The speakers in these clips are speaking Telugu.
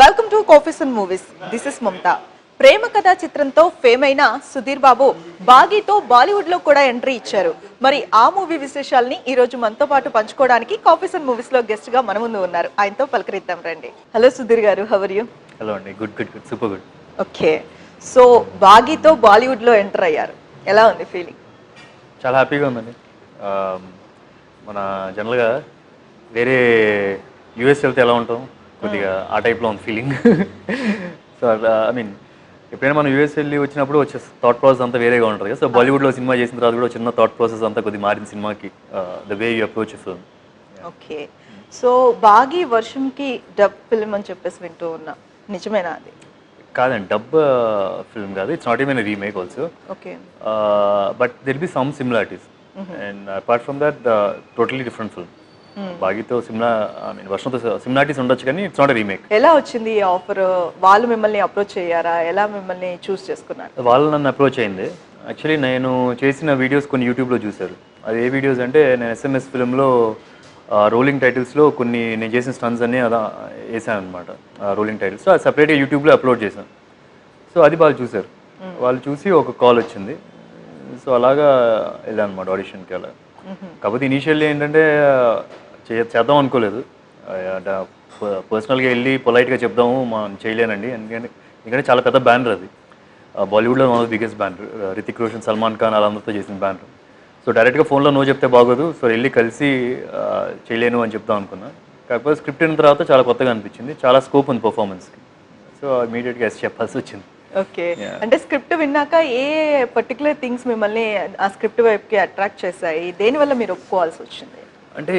Welcome to coffees and movies. This is Mamata. ప్రేమ కథా చిత్రంతో ఫేమ్ అయిన సుధీర్ బాబు బాగీతో బాలీవుడ్ లో కూడా ఎంట్రీ ఇచ్చారు. మరి ఆ మూవీ విశేషాలని ఈ రోజు మనతో పాటు పంచుకోవడానికి కాఫీస్ అండ్ మూవీస్ లో గెస్ట్ గా మన ముందు ఉన్నారు. ఆయనతో పలకరిద్దాం రండి. హలో సుధీర్ గారు, హౌ ఆర్ యూ? హలో అండి, good good good super good. Okay, so బాగీతో బాలీవుడ్ లో ఎంటర్ అయ్యారు, ఎలా ఉంది ఫీలింగ్? చాలా హ్యాపీగా ఉందండి. మన జనరల్గా వేరే యూఎస్ వెళ్తే ఎలా ఉంటాం, కొద్దిగా ఆ టైప్లో ఉంది ఫీలింగ్. సో ఐ మీన్ ఎప్పుడైనా మనం యూఎస్ వెళ్ళి వచ్చినప్పుడు వచ్చే థాట్ ప్రాసెస్ అంతా వేరేగా ఉంటుంది కదా. సో బాలీవుడ్లో సినిమా చేసిన తర్వాత కూడా చిన్న థాట్ ప్రాసెస్ అంతా కొద్దిగా మారింది సినిమాకి, the way you approach film. Okay, so Baaghi వర్షంకి డబ్ ఫిల్మ్ అని చెప్పేసి వింటూ ఉన్నా, నిజమేనా అది? కాదండి, డబ్ ఫిల్మ్ కాదు, it's not even remake also. Okay, but there be some similarities and apart from that totally different film. బాగీతో వర్షంతో సిమిలారిటీస్ ఉండొచ్చు కానీ ఇట్స్ నాట్ రీమేక్. ఎలా వచ్చింది ఈ ఆఫర్? వాళ్ళు మిమ్మల్ని అప్రోచ్ అయ్యారా? ఎలా మిమ్మల్ని చూస్ చేసుకున్నారు? వాళ్ళు నన్ను అప్రోచ్ అయింది. యాక్చువల్లీ నేను చేసిన వీడియోస్ కొన్ని యూట్యూబ్లో చూశారు. అది ఏ వీడియోస్ అంటే, నేను ఎస్ఎంఎస్ ఫిల్మ్లో రోలింగ్ టైటిల్స్లో కొన్ని నేను చేసిన స్టన్స్ అన్నీ అలా వేసాను అనమాట. రోలింగ్ టైటిల్స్ అది సపరేట్గా యూట్యూబ్లో అప్లోడ్ చేశాను. సో అది వాళ్ళు చూశారు. వాళ్ళు చూసి ఒక కాల్ వచ్చింది. సో అలాగా వెళ్ళాను అనమాట ఆడిషన్కి. అలా కాకపోతే ఇనీషియల్లీ ఏంటంటే చేద్దాం అనుకోలేదు. పర్సనల్గా వెళ్ళి పొలైట్గా చెప్దాము చేయలేనండి, ఎందుకంటే చాలా పెద్ద బ్యానర్ అది. బాలీవుడ్లో one of the biggest banner, Hrithik Roshan, Salman Khan వాళ్ళందరితో చేసిన బ్యానర్. సో డైరెక్ట్గా ఫోన్లో నో చెప్తే బాగోదు, సో వెళ్ళి కలిసి చేయలేను అని చెప్దాం అనుకున్నా. కాకపోతే స్క్రిప్ట్ అయిన తర్వాత చాలా కొత్తగా అనిపించింది, చాలా స్కోప్ ఉంది పర్ఫార్మెన్స్కి. సో ఇమీడియట్గా ఎస్ చెప్పాల్సి వచ్చింది. ఓకే, అంటే స్క్రిప్ట్ విన్నాక ఏ పర్టికులర్ థింగ్స్ మిమ్మల్ని ఆ స్క్రిప్ట్ వైపుకి అట్రాక్ట్ చేశాయి? దేనివల్ల మీరు ఒప్పుకోవాల్సి వచ్చింది? అంటే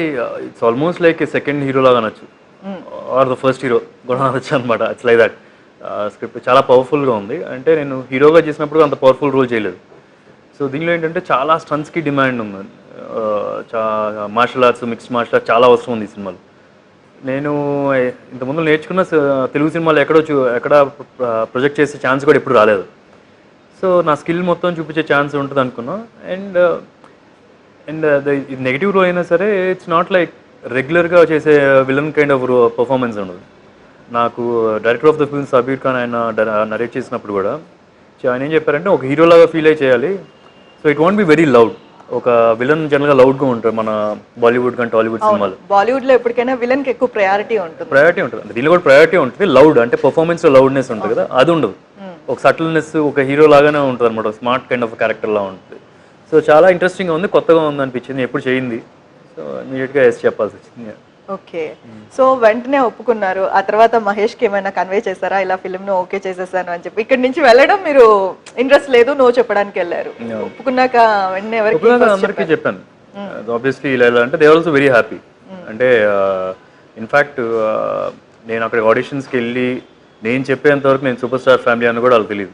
it's almost like second hero లాగా అనొచ్చు, ఆర్ ద ఫస్ట్ హీరో కూడా అనొచ్చు అనమాట. It's like that. స్క్రిప్ట్ చాలా పవర్ఫుల్గా ఉంది. అంటే నేను హీరోగా చేసినప్పుడు అంత పవర్ఫుల్ రోల్ చేయలేదు. సో దీనిలో ఏంటంటే చాలా స్టన్స్కి డిమాండ్ ఉంది. Martial arts, mixed martial arts చాలా అవసరం ఉంది ఈ సినిమాలో. నేను ఇంతకుముందు నేర్చుకున్న తెలుగు సినిమాలు ఎక్కడ ప్రొజెక్ట్ చేసే ఛాన్స్ కూడా ఎప్పుడు రాలేదు. సో నా స్కిల్ మొత్తం చూపించే ఛాన్స్ ఉంటుంది అనుకున్నా. అండ్ ఇది నెగిటివ్ రోల్ అయినా సరే ఇట్స్ నాట్ లైక్ రెగ్యులర్గా చేసే విలన్ కైండ్ ఆఫ్ పర్ఫార్మెన్స్ ఉండదు. నాకు director of the film Sabir Khan ఆయన నరేట్ చేసినప్పుడు కూడా ఆయన ఏం చెప్పారంటే, ఒక హీరోలాగా ఫీల్ అయి చేయాలి. So it want be very loud. ఒక విలన్ జనరల్గా లౌడ్గా ఉంటారు మన బాలీవుడ్ కంటే టాలీవుడ్ సినిమాలు. బాలీవుడ్లో ఎప్పటికైనా విలన్కి ఎక్కువ ప్రయారిటీ ఉంటుంది. అంటే దీనిలో కూడా ప్రయారిటీ ఉంటుంది. లౌడ్ అంటే పర్ఫార్మెన్స్లో లౌడ్నెస్ ఉంటుంది కదా, అది ఉండదు. ఒక సటిల్నెస్, ఒక హీరో లాగానే ఉంటుంది అనమాట. స్మార్ట్ కైండ్ ఆఫ్ క్యారెక్టర్ లా ఉంటుంది. సో చాలా ఇంట్రెస్టింగ్గా ఉంది, కొత్తగా ఉంది అనిపించింది. ఎప్పుడు చేయింది. సో ఇమీడియట్గా ఎస్ చెప్పాల్సి వచ్చింది. ఓకే, సో వెంటనే ఒప్పుకున్నారు. ఆ తర్వాత మహేష్కి ఏమైనా కన్వే చేశారా, ఇలా ఫిల్మ్ను ఓకే చేసేసాను అని చెప్పి? ఇక్కడ నుంచి వెళ్ళడం మీరు ఇంట్రెస్ట్ లేదు, నో చెప్పడానికి వెళ్ళారు. ఒప్పుకున్నాక వెంటనే అందరికీ చెప్పాను ఆబ్వియస్లీ ఇలా అంటే దే ఆల్సో వెరీ హ్యాపీ. అంటే ఇన్ఫ్యాక్ట్ నేను అక్కడ ఆడిషన్స్కి వెళ్ళి నేను చెప్పేంత వరకు నేను సూపర్ స్టార్ ఫ్యామిలీ అని కూడా వాళ్ళకి తెలియదు,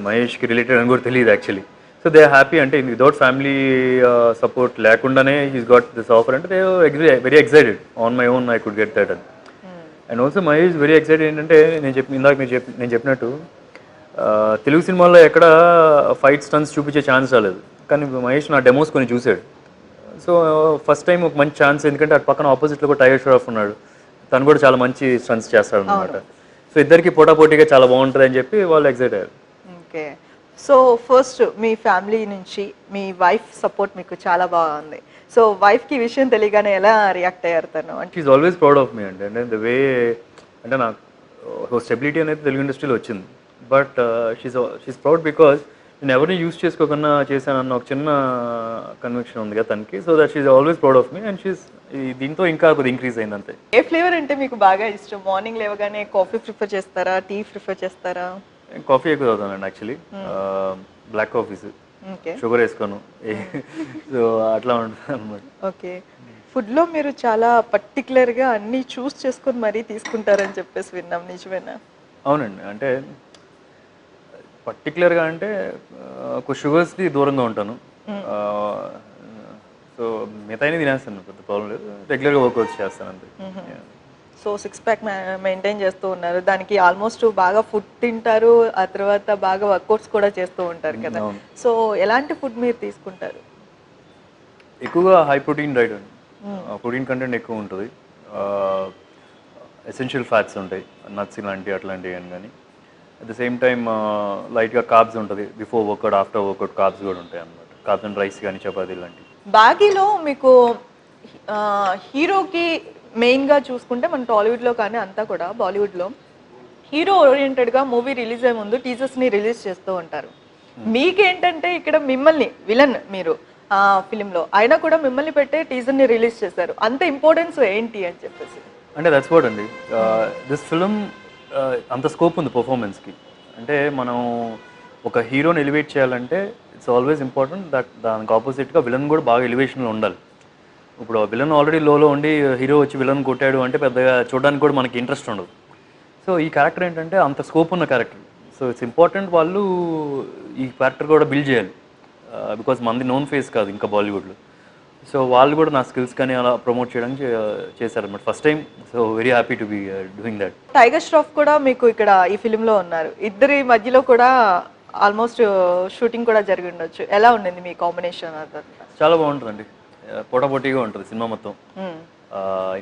మహేష్కి రిలేటెడ్ అని కూడా తెలియదు యాక్చువల్లీ. So they happy. అంటే వితౌట్ ఫ్యామిలీ సపోర్ట్ లేకుండానే హీస్ గాట్ దిస్ ఆఫర్ అంటే they very excited. On my own I could get that అని. And also Mahesh very excited. ఏంటంటే ఇందాక నేను చెప్పినట్టు తెలుగు సినిమాల్లో ఎక్కడ ఫైట్ స్టన్స్ చూపించే ఛాన్స్ రాలేదు, కానీ మహేష్ నా డెమోస్ కొన్ని చూశాడు. సో ఫస్ట్ టైం ఒక మంచి ఛాన్స్, ఎందుకంటే అటు పక్కన ఆపోజిట్లో కూడా టైగర్ ష్రాఫ్ ఉన్నాడు, తను కూడా చాలా మంచి స్టన్స్ చేస్తాడు అనమాట. సో ఇద్దరికి పోటాపోటీగా చాలా బాగుంటుంది అని చెప్పి వాళ్ళు ఎక్సైట్ అయ్యారు. ఓకే, సో ఫస్ట్ మీ ఫ్యామిలీ నుంచి మీ వైఫ్ సపోర్ట్ మీకు చాలా బాగుంది. సో వైఫ్కి విషయం తెలియగానే ఎలా రియాక్ట్ అయ్యారు తను? అంటే షీఈ్ ఆల్వేస్ ప్రౌడ్ ఆఫ్ మీ అండి. అంటే ద వే అంటే నాకు స్టెబిలిటీ అనేది తెలుగు ఇండస్ట్రీలో వచ్చింది. బట్ షీఈ్ ప్రౌడ్ బికాజ్ నేను ఎవరిని యూజ్ చేసుకోకుండా చేశానన్న ఒక చిన్న కన్విక్షన్ ఉంది కదా తనకి. So that she's always proud of me and దీంతో ఇంకా కొద్దిగా ఇంక్రీజ్ అయింది అంతే. ఏ ఫ్లేవర్ అంటే మీకు బాగా ఇష్టం? మార్నింగ్ లేవగానే కాఫీ ప్రిఫర్ చేస్తారా, టీ ప్రిఫర్ చేస్తారా? కాఫీ ఎక్కువ తాగుతానండి యాక్చువల్లీ. బ్లాక్ కాఫీస్, షుగర్ వేసుకోను. సో అట్లా ఉంటుంది అనమాట. ఓకే, ఫుడ్లో మీరు చాలా పర్టికులర్గా అన్నీ చూస్ చేసుకొని మరీ తీసుకుంటారని చెప్పేసి విన్నాం, నిజమేనా? అవునండి, అంటే పర్టికులర్గా అంటే ఒక షుగర్స్కి దూరంగా ఉంటాను. సో మిగతాయి తినేస్తాను, పెద్ద ప్రాబ్లం లేదు. రెగ్యులర్గా వర్కౌట్స్ చేస్తాను అంతే. సో 6 ప్యాక్ మెయింటైన్ చేస్తూ ఉన్నారు, దానికి ఆల్మోస్ట్ బాగా ఫుడ్ తింటారు, ఆ తర్వాత బాగా వర్కౌట్స్ కూడా చేస్తూ ఉంటారు కదా. సో ఎలాంటి ఫుడ్ మీరు తీసుకుంటారు? ఎక్కువగా హై ప్రోటీన్ డైట్ అండి. ప్రోటీన్ కంటెంట్ ఎక్కువ ఉంటుంది. ఎసెన్షియల్ ఫ్యాట్స్ ఉంటాయి, నట్స్ ఇలాంటివి అట్లాంటివి అని. కానీ అట్ ద సేమ్ టైమ్ లైట్గా కార్బ్స్ ఉంటుంది, before workout after workout carbs కూడా ఉంటాయి అన్నమాట. కార్బ్స్ అండ్ రైస్ కానీ చపాతీ లాంటివి. బాగీలో మీకు హీరోకి మెయిన్గా చూసుకుంటే మన టాలీవుడ్లో కానీ అంతా కూడా బాలీవుడ్లో హీరో ఓరియంటెడ్గా మూవీ రిలీజ్ అయ్యే ముందు టీజర్స్ని రిలీజ్ చేస్తూ ఉంటారు. మీకేంటంటే ఇక్కడ మిమ్మల్ని విలన్ మీరు ఆ ఫిలింలో అయినా కూడా మిమ్మల్ని పెట్టే టీజర్ని రిలీజ్ చేశారు. అంత ఇంపార్టెన్స్ ఏంటి అని చెప్పేసి అంటే దట్స్ వాట్ అండి, దిస్ ఫిలిం అంత స్కోప్ ఉంది పర్ఫార్మెన్స్కి. అంటే మనం ఒక హీరోని ఎలివేట్ చేయాలంటే ఇట్స్ ఆల్వేస్ ఇంపార్టెంట్ దట్ దానికి ఆపోజిట్గా విలన్ కూడా బాగా ఎలివేషన్లో ఉండాలి. ఇప్పుడు విలన్ ఆల్రెడీ లోలో ఉండి హీరో వచ్చి విలన్ కొట్టాడు అంటే పెద్దగా చూడడానికి కూడా మనకి ఇంట్రెస్ట్ ఉండదు. సో ఈ క్యారెక్టర్ ఏంటంటే అంత స్కోప్ ఉన్న క్యారెక్టర్. సో ఇట్స్ ఇంపార్టెంట్ వాళ్ళు ఈ క్యారెక్టర్ కూడా బిల్డ్ చేయాలి, బికాజ్ మంది నోన్ ఫేస్ కాదు ఇంకా బాలీవుడ్లో. సో వాళ్ళు కూడా నా స్కిల్స్ కానీ అలా ప్రమోట్ చేయడానికి చేశారన్నమాట first time. So very happy to be doing that. Tiger Shroff కూడా మీకు ఇక్కడ ఈ ఫిలింలో ఉన్నారు. ఇద్దరి మధ్యలో కూడా ఆల్మోస్ట్ షూటింగ్ కూడా జరిగి ఉండొచ్చు. ఎలా ఉండింది మీ కాంబినేషన్? అదంతా చాలా బాగుంటుందండి, పోటాపోటీగా ఉంటుంది సినిమా మొత్తం.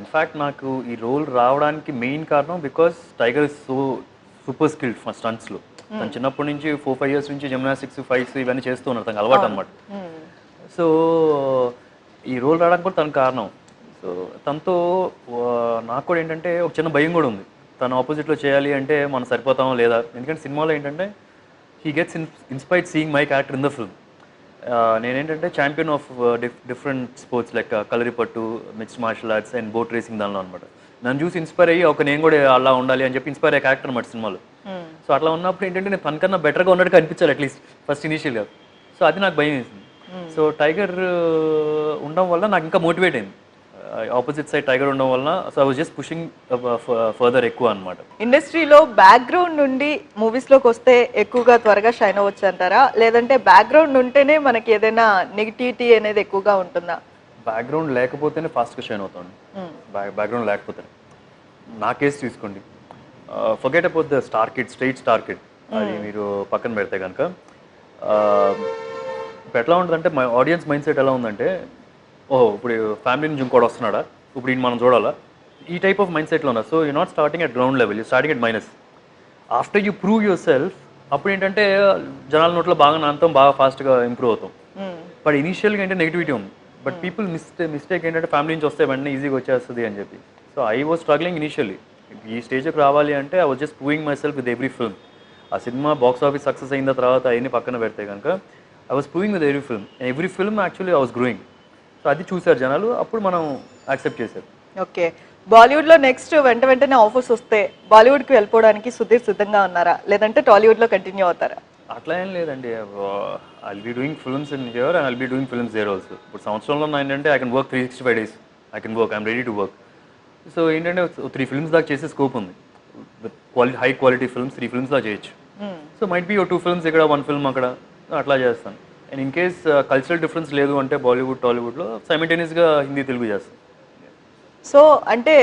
ఇన్ఫ్యాక్ట్ నాకు ఈ రోల్ రావడానికి మెయిన్ కారణం because Tiger is so super skilled స్టంట్స్లో. తను చిన్నప్పటి నుంచి 4-5 years నుంచి జిమ్నాస్టిక్స్, ఫైట్స్ ఇవన్నీ చేస్తూ ఉన్నారు, తనకు అలవాటు అనమాట. సో ఈ రోల్ రావడానికి కూడా తన కారణం. సో తనతో నాకు కూడా ఏంటంటే ఒక చిన్న భయం కూడా ఉంది, తను ఆపోజిట్లో చేయాలి అంటే మనం సరిపోతామో లేదా. ఎందుకంటే సినిమాలో ఏంటంటే he gets inspired seeing my character in the film. నేనేంటంటే champion of different sports like kalaripayattu, mixed martial arts and boat racing దానిలో అనమాట. నన్ను చూసి ఇన్స్పైర్ అయ్యి ఒక నేను కూడా అలా ఉండాలి అని చెప్పి ఇన్స్పైర్ అయ్యే క్యారెక్టర్ అనమాట సినిమాలో. సో అట్లా ఉన్నప్పుడు ఏంటంటే నేను తనకన్నా బెటర్గా ఉన్నట్టుగా అనిపించాలి అట్లీస్ట్ ఫస్ట్ ఇనీషియల్గా. సో అది నాకు భయం వేసింది. సో టైగర్ ఉండడం వల్ల నాకు ఇంకా మోటివేట్ అయింది, ఆపోజిట్ సైడ్ టైగర్ ఉండడం వల్ల. So I was just pushing further ఎక్కువ అనమాట. ఇండస్ట్రీలో బ్యాక్గ్రౌండ్ నుండి మూవీస్లోకి వస్తే ఎక్కువగా త్వరగా షైన్ అవ్వచ్చు అంటారా, లేదంటే బ్యాక్గ్రౌండ్ ఉంటేనే మనకి ఏదైనా నెగిటివిటీ అనేది ఎక్కువగా ఉంటుందా? బ్యాక్గ్రౌండ్ లేకపోతేనే ఫాస్ట్గా షైన్ అవుతాను. బ్యాక్గ్రౌండ్ లేకపోతే నా కేసు తీసుకోండి, forget about the star kid, straight star kid, అది మీరు పక్కన పెడితే కనుక ఇప్పుడు ఎట్లా ఉంటుందంటే మై ఆడియన్స్ మైండ్ సెట్ ఎలా ఉందంటే, ఓహో ఇప్పుడు ఫ్యామిలీ నుంచి ఇంకోటి వస్తున్నాడా, ఇప్పుడు ఈయన మనం చూడాలా, ఈ టైప్ ఆఫ్ మైండ్ సెట్లో ఉన్నారు. So you not starting at ground level, you starting at minus. After you prove your self అప్పుడు ఏంటంటే జనాల నోట్లో బాగా నాంతం, బాగా ఫాస్ట్గా ఇంప్రూవ్ అవుతాం. బట్ ఇనీషియల్గా ఏంటంటే నెగిటివిటీ ఉంది. బట్ పీపుల్ మిస్టేక్ ఏంటంటే ఫ్యామిలీ నుంచి వస్తే వెంటనే ఈజీగా వచ్చేస్తుంది అని చెప్పి. So I was struggling initially. ఈ స్టేజ్కి రావాలి అంటే I was just proving my self with every film. ఆ సినిమా బాక్స్ ఆఫీస్ సక్సెస్ అయిన తర్వాత అవన్నీ పక్కన పెడితే కనుక I was proving with every film actually I was growing. So అది చూసారు జనాలు, అప్పుడు మనం యాక్సెప్ట్ చేశారు. ఓకే, బాలీవుడ్లో నెక్స్ట్ వెంటనే ఆఫర్స్ వస్తే బాలీవుడ్కి వెళ్ళిపోవడానికి సుధీర్ సిద్ధంగా ఉన్నారా, లేదంటే టాలీవుడ్లో కంటిన్యూ అవుతారా? అట్లా ఏం లేదండి, I will be doing films in here and I will be doing films there also. ఇప్పుడు సంవత్సరంలో ఏంటంటే I can work 365 days, I can work, I'm ready to work. So ఏంటంటే 3 films దాకా చేసే స్కోప్ ఉంది. హై క్వాలిటీ ఫిల్మ్స్ 3 films దాకా చేయొచ్చు. సో మైట్ బీ 2 films ఇక్కడ, 1 film అక్కడ, అట్లా చేస్తాను. And in case cultural difference లేదు అంటే బాలీవుడ్ టాలీవుడ్లో సైమల్టేనియస్గా హిందీ తెలుగు చేస్తాను. సో అంటే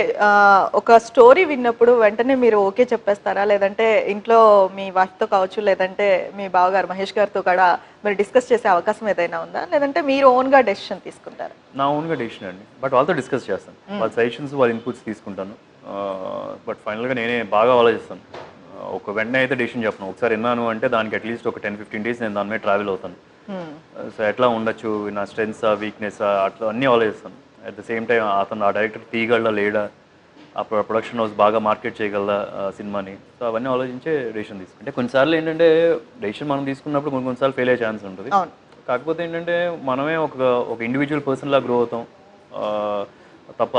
ఒక స్టోరీ విన్నప్పుడు వెంటనే మీరు ఓకే చెప్పేస్తారా, లేదంటే ఇంట్లో మీ వైఫ్తో కావచ్చు, లేదంటే మీ బావగారు మహేష్ గారితో కూడా మీరు డిస్కస్ చేసే అవకాశం ఏదైనా ఉందా, లేదంటే మీరు ఓన్గా డెసిషన్ తీసుకుంటారా? నా ఓన్గా డెసిషన్ అండి, బట్ వాళ్ళతో డిస్కస్ చేస్తాను. వాళ్ళ సజెషన్స్, వాళ్ళ ఇన్పుట్స్ తీసుకుంటాను. బట్ ఫైనల్గా నేనే బాగా ఆలోచిస్తాను. ఒక వెంటనే అయితే డెసిషన్ చెప్పను. ఒకసారి విన్నాను అంటే దానికి అట్లీస్ట్ ఒక 10-15 days నేను దాని మీద ట్రావెల్ అవుతాను. సో ఎట్లా ఉండొచ్చు, నా స్ట్రెంగ్స్, వీక్నెస్, అట్లా అన్నీ ఆలోచిస్తాను. అట్ ద సేమ్ టైం అతను ఆ డైరెక్టర్ తీయగలడా లేడా, ఆ ప్రొడక్షన్ హౌస్ బాగా మార్కెట్ చేయగలదా సినిమాని. సో అవన్నీ ఆలోచించే డెసిషన్ తీసుకుంటే కొన్నిసార్లు ఏంటంటే డెసిషన్ మనం తీసుకున్నప్పుడు కొన్నిసార్లు ఫెయిల్ అయ్యే ఛాన్స్ ఉంటుంది. కాకపోతే ఏంటంటే మనమే ఒక ఇండివిజువల్ పర్సన్లా గ్రో అవుతాం.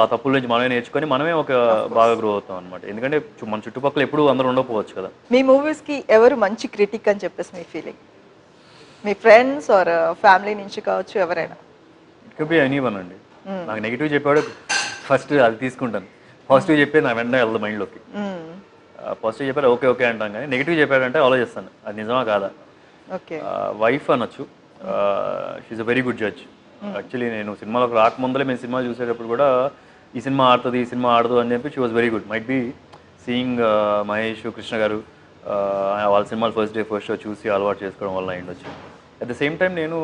ఆ తప్పుల నుంచి మనమే నేర్చుకొని మనమే ఒక బాగా గ్రో అవుతాం అనమాట. ఎందుకంటే మన చుట్టుపక్కల ఎప్పుడు అందరూ ఉండకపోవచ్చు కదా. మీ మూవీస్కి ఎవరు మంచి క్రిటిక్ అని చెప్పేసి మీ ఫీలింగ్? మీ ఫ్రెండ్స్ ఆర్ ఫ్యామిలీ నుంచి కావచ్చు, ఎవరైనా? ఇట్ కెన్ బి ఎనీవన్ అండి. నాకు నెగిటివ్ చెప్పాడు ఫస్ట్ అది తీసుకుంటాను, పాజిటివ్ చెప్పే నా వెంటనే వెళ్దాం మైండ్లోకి. పాజిటివ్ చెప్పారు ఓకే ఓకే అంటాం, కానీ నెగిటివ్ చెప్పాడంటే ఆలోచిస్తాను అది నిజమా కాదా. వైఫ్ అనొచ్చు, she's a very good judge. Actually నేను సినిమాలోకి రాకముందలే మేము సినిమా చూసేటప్పుడు కూడా ఈ సినిమా ఆడుతుంది, ఈ సినిమా ఆడదు అని చెప్పి she was very good. Might be seeing Mahesh, Krishna గారు వాళ్ళ సినిమాలు ఫస్ట్ డే ఫస్ట్ షో చూసి అలవాటు చేసుకోవడం వల్ల అయ్యుండొచ్చు. అట్ ద సేమ్ టైం నేను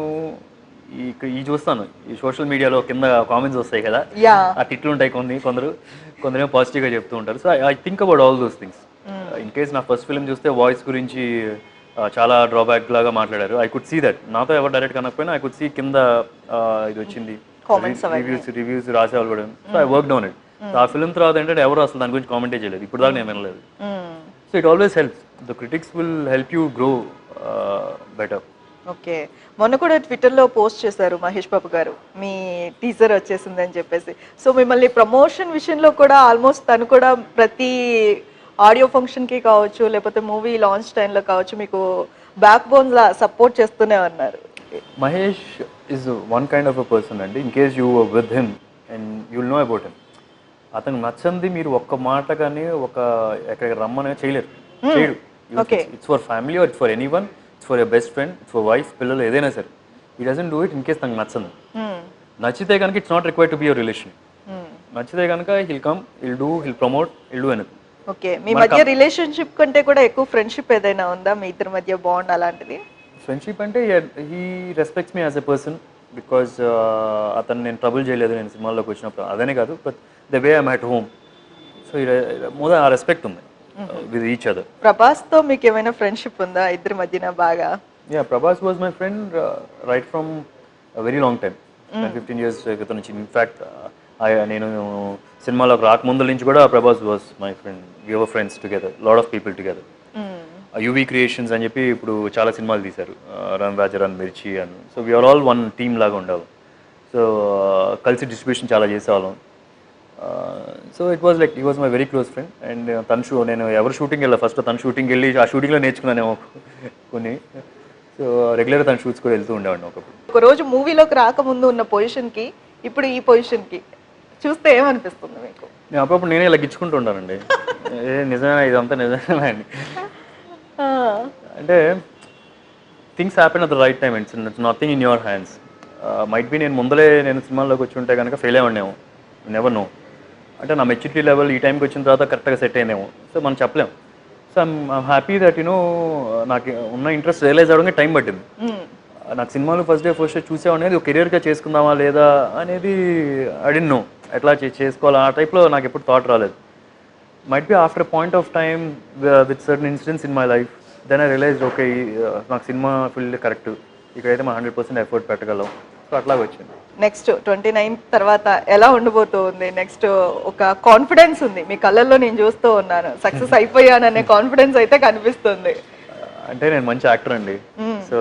ఈ చూస్తాను ఈ సోషల్ మీడియాలో కింద కామెంట్స్ వస్తాయి కదా, యా ఆ తిట్లు ఉంటాయి కొందరేమో పాజిటివ్గా చెప్తూ ఉంటారు. So I think about all those things. In case నా ఫస్ట్ ఫిల్మ్ చూస్తే వాయిస్ గురించి చాలా డ్రాబ్యాక్ లాగా మాట్లాడారు. I could see that. నాతో ఎవరు డైరెక్ట్ కనకపోయినా ఐ కుడ్ సీ కింద ఇది వచ్చింది Comments అవన్నీ. రివ్యూస్ రాసేవాళ్ళు కూడా. So I work down it. So ఆ ఫిల్మ్ తర్వాత ఏంటంటే ఎవరు అసలు దాని గురించి కామెంటే చేయలేదు, ఇప్పుడు దాకా నేను వినలేదు. So it always helps. The critics will help you grow better. Okay, మొన్న కూడా ట్విట్టర్లో పోస్ట్ చేశారు మహేష్ బాబు గారు, మీ టీజర్ వచ్చేసింది అని చెప్పేసి. సో మిమ్మల్ని ప్రమోషన్ విషయంలో కూడా ఆల్మోస్ట్ తను కూడా ప్రతి ఆడియో ఫంక్షన్కి కావచ్చు, లేకపోతే మూవీ లాంచ్ టైంలో కావచ్చు, మీకు బ్యాక్ బోన్లా సపోర్ట్ చేస్తూనే ఉన్నారు. Mahesh is one kind of a person అండి. In case you with him and you will know about him. అతనికి నచ్చంది మీరు ఒక్క మాట కానీ ఎక్కడికి రమ్మని చేయలేరు, చేయడు. Okay. It's for family or it's for anyone, it's for your best friend, it's for wife, పిల్లలు ఏదైనా సరే. He doesn't do it in case తనకు నచ్చదు. నచ్చితే కనుక it's not required to be your relation. నచ్చితే కనుక he'll come, he'll promote, he'll do anything. Okay, మీ మధ్య రిలేషన్షిప్ కంటే కూడా ఎక్కువ ఫ్రెండ్షిప్ ఏదైనా ఉందా మీ ఇద్దరి మధ్య బాండ్ అలాంటిది? ఫ్రెండ్షిప్ అంటే he respects me as a person because అతను నేను ట్రబుల్ చేయలేదు నేను సినిమాల్లోకి వచ్చినప్పుడు. అదనే కాదు, but the way I'm at home. So more ఆ రెస్పెక్ట్ ఉంది విత్ ఈచ్ అదర్. ప్రభాస్తో మీకు ఏమైనా ఫ్రెండ్షిప్ ఉందా ఇద్దరి మధ్యన బాగా? Yeah, Prabhas was my friend right from very long time, 15 years క్రితం నుంచి. ఇన్ఫ్యాక్ట్ నేను సినిమాలోకి రాకముందు నుంచి కూడా Prabhas was my friend. We were friends together, lot of people together. UV creations అని చెప్పి ఇప్పుడు చాలా సినిమాలు తీశారు, రన్ రాజా, రన్ మిర్చి అని. So we're all one team లాగా ఉండేవాళ్ళం. సో కలిసి డిస్ట్రిబ్యూషన్ చాలా చేసేవాళ్ళం. So it was like he was my very close friend. And నేను ఎవరు షూటింగ్ వెళ్ళా, ఫస్ట్ తను షూటింగ్ వెళ్ళి ఆ షూటింగ్లో నేర్చుకున్నానేమో కొన్ని. సో రెగ్యులర్గా తన షూట్స్ కూడా వెళ్తూ ఉండేవాడిని ఒకప్పుడు. ఒక రోజు మూవీలోకి రాకముందు ఉన్న పొజిషన్కి ఇప్పుడు ఈ పొజిషన్కి చూస్తే ఏమనిపిస్తుంది మీకు? నేను అప్పుడప్పుడు నేనే ఇలా గిచ్చుకుంటూ ఉంటానండి. నిజమేనా ఇదంతా నిజమేనా అని. అంటే things happen at the right time. It's nothing in your hands. Might be నేను సినిమాల్లోకి వచ్చి ఉంటే కనుక ఫెయిల్ అయ్యానేమో, నెవర్ నో. అంటే నా మెచ్యూరిటీ లెవెల్ ఈ టైంకి వచ్చిన తర్వాత కరెక్ట్గా సెట్ అయ్యేమో. సో మనం చెప్పలేం. సో ఐమ్ హ్యాపీ దట్ నాకు ఉన్న ఇంట్రెస్ట్ రియలైజ్ అవ్వడానికి టైం పట్టింది. నాకు సినిమాలు ఫస్ట్ డే చూసేవాడిని, ఒక కెరియర్గా చేసుకుందామా లేదా అనేది ఐ డోంట్ నో. ఎట్లా చేసుకోవాలా ఆ టైప్లో నాకు ఎప్పుడు థాట్ రాలేదు. Might be after a point of time with certain incidents in my life, then I realise okay నాకు సినిమా ఫీల్డ్ కరెక్ట్, ఇక్కడైతే మనం 100% ఎఫర్ట్ పెట్టగలం. సో అట్లాగే వచ్చింది. నెక్స్ట్ 29th తర్వాత ఎలా ఉండబోతుంది? నెక్స్ట్ ఒక కాన్ఫిడెన్స్ ఉంది మీ కళ్ళల్లో, నేను చూస్తూ ఉన్నాను. సక్సెస్ అయిపోయాననే కాన్ఫిడెన్స్ అయితే కనిపిస్తుంది. అంటే నేను మంచి యాక్టర్ అండి. సో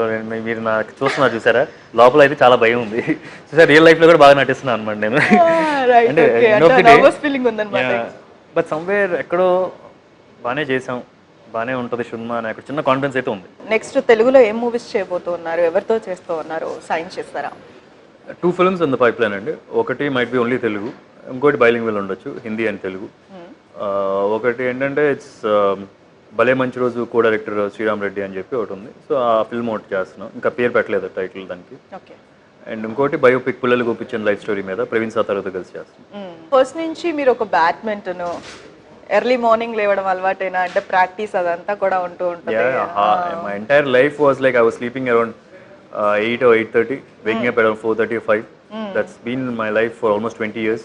మీరు నాకు చూస్తున్నారు చూసారా, లోపల అయితే చాలా భయం ఉంది. చూసారా, రియల్ లైఫ్లో కూడా బాగా నటిస్తున్నాను అనమాట నేను. బట్ సమ్వేర్ ఎక్కడో బాగానే చేసాం, బాగానే ఉంటుంది సినిమా అని అక్కడ చిన్న కాన్ఫిడెన్స్ అయితే ఉంది. నెక్స్ట్ తెలుగులో ఏం మూవీస్ చేయబోతున్నారు, ఎవరితో చేస్తూ ఉన్నారు, సైన్ చేస్తారా? 2 films in the pipeline అండి. ఒకటి మైట్ బి ఓన్లీ తెలుగు, ఇంకోటి బైలింగ్వల్ ఉండొచ్చు, హిందీ అండ్ తెలుగు. ఒకటి ఏంటంటే ఇట్స్ భలే మంచి రోజు కో డైరెక్టర్ శ్రీరామ్ రెడ్డి అని చెప్పి ఒకటి ఉంది. సో ఆ ఫిల్మ్ ఒకటి చేస్తున్నాం, ఇంకా పేరు పెట్టలేదు టైటిల్ దానికి. అండ్ ఇంకోటి బయోపిక్ పిల్లలు చూపించిన లైఫ్ స్టోరీ మీద ప్రవీణ్ సాతారుతో కలిసి చేస్తున్నాం. ఫస్ట్ నుంచి మీరు ఒక బ్యాడ్మింటన్ ఎర్లీ మార్నింగ్ లేవడం అలవాటేనా? అంటే ప్రాక్టీస్ అదంతా కూడా ఉంటూ ఉంటుంది. My entire life was like I was sleeping around 8 or 8:30, waking up around 4:30 or 5. That's been my life for almost 20 years.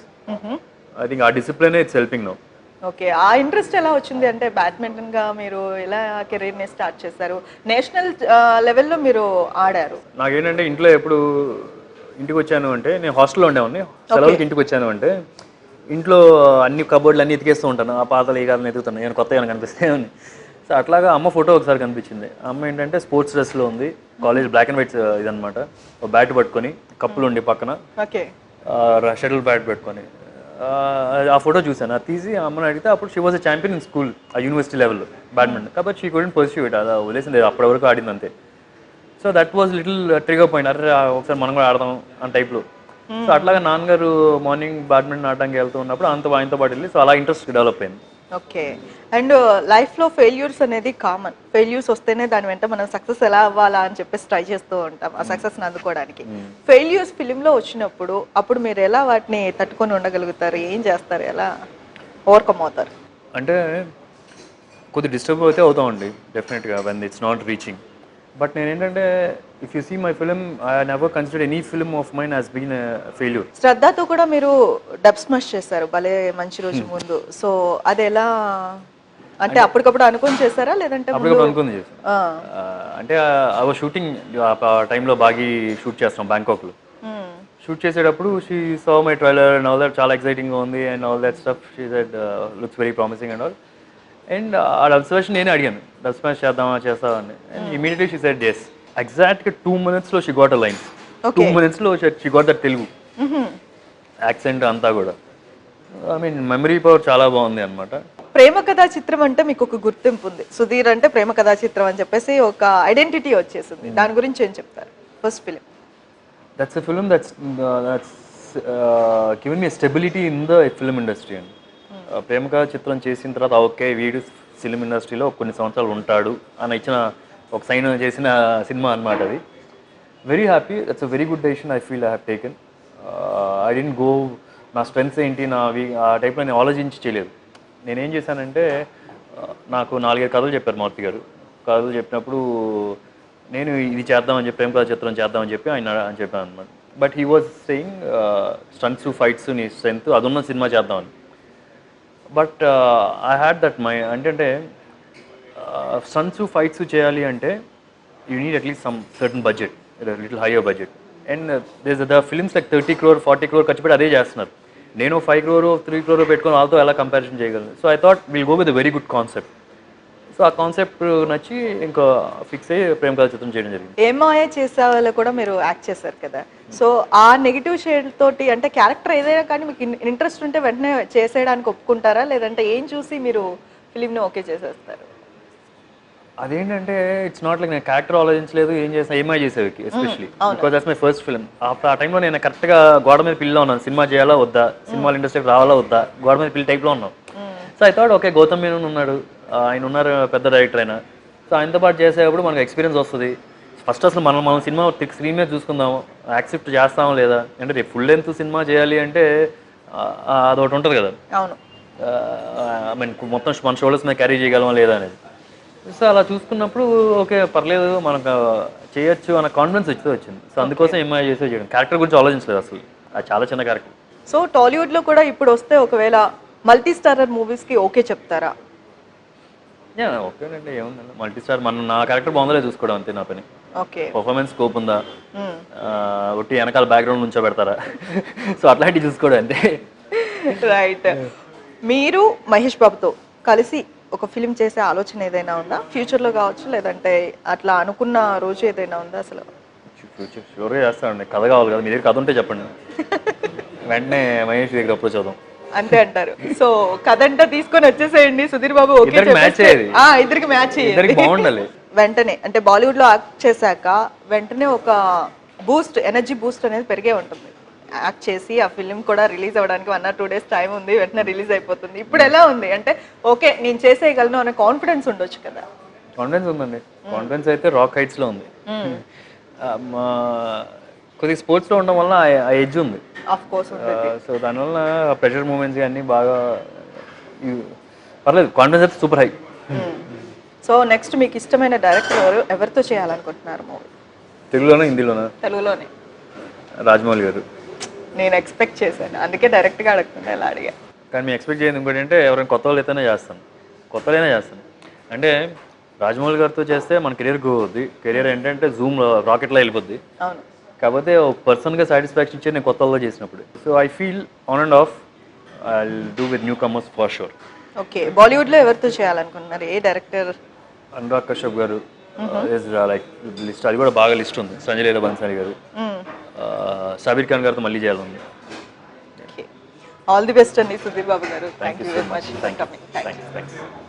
I think our discipline it's helping now. Okay, ఆ ఇంట్రెస్ట్ ఎలా వచ్చింది? అంటే బ్యాడ్మింటన్ గా మీరు ఎలా కెరీర్ ని స్టార్ట్ చేశారు? నేషనల్ లెవెల్లో మీరు ఆడారు. నాకేంటంటే ఇంట్లో ఎప్పుడు ఇంటికి వచ్చాను అంటే, నేను హాస్టల్లో ఉండేవాడిని, సెలవులకి ఇంటికి వచ్చాను అంటే ఇంట్లో అన్ని కబోర్డ్లు అన్ని ఎతికేస్తూ ఉంటాను, ఆ పాతలు ఈ కాదని ఎదుగుతాను, నేను కొత్తగా కనిపిస్తే. సో అట్లాగా అమ్మ ఫోటో ఒకసారి కనిపించింది. అమ్మ ఏంటంటే స్పోర్ట్స్ డ్రెస్లో ఉంది, కాలేజ్ బ్లాక్ అండ్ వైట్ ఇదనమాట, బ్యాట్ పట్టుకొని, కప్పులు ఉండి పక్కన షటిల్ బ్యాట్ పెట్టుకొని. ఆ ఫోటో చూసాను, అది తీసి అమ్మని అడిగితే అప్పుడు she was a champion in school, ఆ యూనివర్సిటీ లెవెల్లో బ్యాడ్మింటన్. కాబట్టి షీ కుడెంట్ పర్స్యూ ఇట్, అది వదిలేసింది, అప్పటి వరకు ఆడింది అంతే. So that was little trigger point, అరే ఒకసారి మనం కూడా ఆడదాం అని టైప్లో. సో అట్లాగా నాన్నగారు మార్నింగ్ బ్యాడ్మింటన్ ఆడడానికి వెళ్తూ ఉన్నప్పుడు ఆయనతో పాటు వెళ్ళి, సో అలా ఇంట్రెస్ట్ డెవలప్ అయింది. ఓకే, అండ్ లైఫ్లో ఫెయిల్యూర్స్ అనేది కామన్. ఫెయిల్యూర్స్ వస్తేనే దాని వెంట మనం సక్సెస్ ఎలా అవ్వాలా అని చెప్పేసి ట్రై చేస్తూ ఉంటాం ఆ సక్సెస్ని అందుకోవడానికి. ఫెయిల్యూర్స్ ఫిలింలో వచ్చినప్పుడు అప్పుడు మీరు ఎలా వాటిని తట్టుకొని ఉండగలుగుతారు? ఏం చేస్తారు? ఎలా ఓవర్కమ్ అవుతారు? అంటే కొద్ది డిస్టర్బ్ అయితే అవుతామండి డెఫినెట్గా, when it's not reaching. But నేనేంటంటే if you see my film I never consider any film of mine has been failure. శ్రద్ధతో కూడా మీరు డబ్ స్మాష్ చేశారు భలే మంచి రోజు ముందు. సో అది ఎలా అంటే అప్పటికప్పుడు అనుకుని చేశారా లేదంటే అప్పటికప్పుడు అనుకుంది చేసాను. అంటే ఐ వాజ్ షూటింగ్ ఆ టైంలో బాగా షూట్ చేస్తాం బ్యాంకాక్లో. షూట్ చేసేటప్పుడు she saw my trailer and all that, చాలా ఎక్సైటింగ్గా ఉంది and all that stuff. She said looks very promising and all. And ah Dubsmash నేనే అడిగాను, డబ్ స్మాష్ చేస్తామని. And immediately she said yes. ఎగ్జాక్ట్గా 2 minutes లో she got a lines. 2 minutes లో she got that Telugu accent అంతా కూడా. ఐ మీన్ మెమరీ పవర్ చాలా బాగుంది అనమాట. ప్రేమ కథా చిత్రం అంటే మీకు ఒక గుర్తింపు ఉంది, సుధీర్ అంటే ప్రేమ కథా చిత్రం అని చెప్పేసి ఒక ఐడెంటిటీ వచ్చేసింది. దాని గురించి ఏం చెప్తారు? First film That's a film that's given me a stability in the film industry. And ప్రేమ కథా చిత్రం చేసిన తర్వాత ఓకే వీడు ఫిల్మ్ ఇండస్ట్రీలో కొన్ని సంవత్సరాలు ఉంటాడు అని ఇచ్చిన ఒక సైన్ చేసిన సినిమా అనమాట అది. Very happy. That's a very good decision I feel I have taken. I didn't go నా స్ట్రెంగ్స్ ఏంటి ఆ టైప్లో నేను ఆలోచించి చేయలేదు. నేనేం చేశానంటే నాకు 4-5 కథలు చెప్పారు మారుతి గారు. కథలు చెప్పినప్పుడు నేను ఇది చేద్దామని చెప్పి ప్రేమ కథా చిత్రం చేద్దామని చెప్పి ఆయన చెప్పాను అనమాట. But he was saying stunts fights నీ స్ట్రెంత్ అదున్న సినిమా చేద్దామని. But I had that my అంటే స్టంట్స్ ఫైట్స్ చేయాలి అంటే you need at least some certain budget, little higher budget. And the films like 30 crore 40 crore ఖర్చు పెట్టి అదే చేస్తున్నారు. నేను 5 crore 3 crore పెట్టుకొని వాళ్ళతో ఎలా కంపారిజన్ చేయగలను? So I thought will go with a very good concept. So ఆ కాన్సెప్ట్ నచ్చి ఇంకా ఫిక్స్ అయ్యి ప్రేమ కథా చిత్రం చేయడం జరిగింది. ఏమాయ చేసేవాళ్ళు కూడా మీరు యాక్ట్ చేశారు కదా. సో ఆ నెగిటివ్ షేడ్ తోటి అంటే క్యారెక్టర్ ఏదైనా కానీ మీకు ఇంట్రెస్ట్ ఉంటే వెంటనే చేసేయడానికి ఒప్పుకుంటారా లేదంటే ఏం చూసి మీరు ఫిలింని ఓకే చేసేస్తారు? అదేంటంటే ఇట్స్ నాట్ లైక్ నేను క్యారెక్టర్ ఆలోచించలేదు, ఏం చేసిన ఏమై చేసేవి especially because that's my first film. ఆ టైంలో నేను కరెక్ట్గా గోడ మీద పిల్లిలో ఉన్నాను, సినిమా చేయాలా వద్దా, సినిమాల ఇండస్ట్రీకి రావాలా వద్దా, గోడ మీద పిల్లి టైప్లో ఉన్నాం. So I thought okay Gautham Menon ఉన్నాడు, ఆయన ఉన్నారు పెద్ద డైరెక్టర్ అయినా. సో ఆయనతో పాటు చేసేటప్పుడు మనకు ఎక్స్పీరియన్స్ వస్తుంది. ఫస్ట్ అసలు మనం సినిమా స్క్రీన్ మీద చూసుకుందాము, యాక్సెప్ట్ చేస్తామో లేదా. అంటే రేపు ఫుల్ లెంత్ సినిమా చేయాలి అంటే అదొకటి ఉంటుంది కదా, అవును. ఐ మీన్ మొత్తం మన షోల్డర్స్ మీద క్యారీ చేయగలమా లేదా అనేది. సో అలా చూసుకున్నప్పుడు ఓకే పర్లేదు మనకు చేయొచ్చు అన్న కాన్ఫిడెన్స్ వచ్చింది. సో అందుకోసం ఎంఐ చేయడం, క్యారెక్టర్ గురించి ఆలోచించలేదు అసలు. అది చాలా చిన్న క్యారెక్టర్. సో టాలీవుడ్లో కూడా ఇప్పుడు వస్తే ఒకవేళ మల్టీ స్టారర్ మూవీస్కి ఓకే చెప్తారా? ఓకేనండి, ఏముందండి మల్టీ స్టార్. నా క్యారెక్టర్ బాగుందో చూసుకోవడం అంతే నా పని. ఓకే, పర్ఫార్మెన్స్ స్కోప్ ఉందా, ఒట్టి వెనకాల బ్యాక్గ్రౌండ్ నుంచో పెడతారా, సో అట్లాంటివి చూసుకోవడం అంతే. రైట్. మీరు మహేష్ బాబుతో కలిసి ఒక ఫిలిం చేసే ఆలోచన ఏదైనా ఉందా ఫ్యూచర్లో కావచ్చు, లేదంటే అట్లా అనుకున్న రోజు ఏదైనా ఉందా అసలు? ఫ్యూచర్ షూర్గా చేస్తానండి. కథ కావాలి కదా, మీ దగ్గర కథ ఉంటే చెప్పండి, వెంటనే మహేష్ దగ్గర అప్రోచ్ అవుదాం. అంతే అంటారు. సో కథ అంతా తీసుకొని వచ్చేసేయండి, సుధీర్ బాబు ఓకే ఇద్దరికి మ్యాచ్ అయ్యేది, ఇద్దరికి మ్యాచ్ ఇద్దరికి బాగుండాలి. వెంటనే అంటే బాలీవుడ్ లో యాక్ట్ చేశాక వెంటనే ఒక బూస్ట్, ఎనర్జీ బూస్ట్ అనేది పెరిగే ఉంటుంది. యాక్ట్ చేసి ఆ ఫిలిం కూడా రిలీజ్ అవ్వడానికి 1 or 2 days టైం ఉంది, వెంటనే రిలీజ్ అయిపోతుంది. ఇప్పుడు ఎలా ఉంది అంటే ఓకే నేను చేసేయగలను అనే కాన్ఫిడెన్స్ ఉండొచ్చు కదా? కాన్ఫిడెన్స్ ఉందండి, కాన్ఫిడెన్స్ అయితే రాక్ హైట్స్ లో ఉంది. కొద్దిగా స్పోర్ట్స్లో ఉండడం వల్ల ఆ ఎడ్జ్ ఉంది. సో దానివల్ల ప్రెషర్ మూమెంట్స్ అన్నీ బాగా పర్లేదు, కాన్ఫిడెన్స్ అయితే సూపర్ హై. సో నెక్స్ట్ మీకు ఇష్టమైన డైరెక్టర్ ఎవరితో చేయాలనుకుంటున్నారు మూవీ? తెలుగులోనే హిందీలోనా? తెలుగులోనే. రాజమౌళి గారు. నేను ఎక్స్పెక్ట్ చేశాను, అందుకే డైరెక్ట్గా అడుగుతున్నా ఇలా అడిగా. కానీ మేము ఎక్స్పెక్ట్ చేయండి ఇంకోటి అంటే ఎవరైనా కొత్త వాళ్ళు అయితేనే చేస్తాను, కొత్త వాళ్ళైనా చేస్తాను. అంటే రాజమౌళి గారితో చేస్తే మన కెరీర్ గ్రో అవుద్ది. కెరీర్ ఏంటంటే జూమ్ రాకెట్లో వెళ్ళిపోద్ది. అవును. కాకపోతే ఒక పర్సన్గా సాటిస్ఫాక్షన్ ఇచ్చే నేను కొత్త వాళ్ళతో చేసినప్పుడు. So I feel on and of I do with new comers for sure. Okay, బాలీవుడ్లో ఎవరితో చేయాలనుకుంటున్నారు? ఏ డైరెక్టర్? అనురాగ్ కశ్యప్ గారు లైక్ లిస్ట్, అది కూడా బాగా లిస్ట్ ఉంది. సంజయ్ లీలా బన్సాలి గారు, షాబీర్ ఖాన్ గారితో మళ్ళీ చేయాలని. ఆల్ ది బెస్ట్ అండి సుధీర్ బాబు గారు. Thank you very much for coming. Thanks.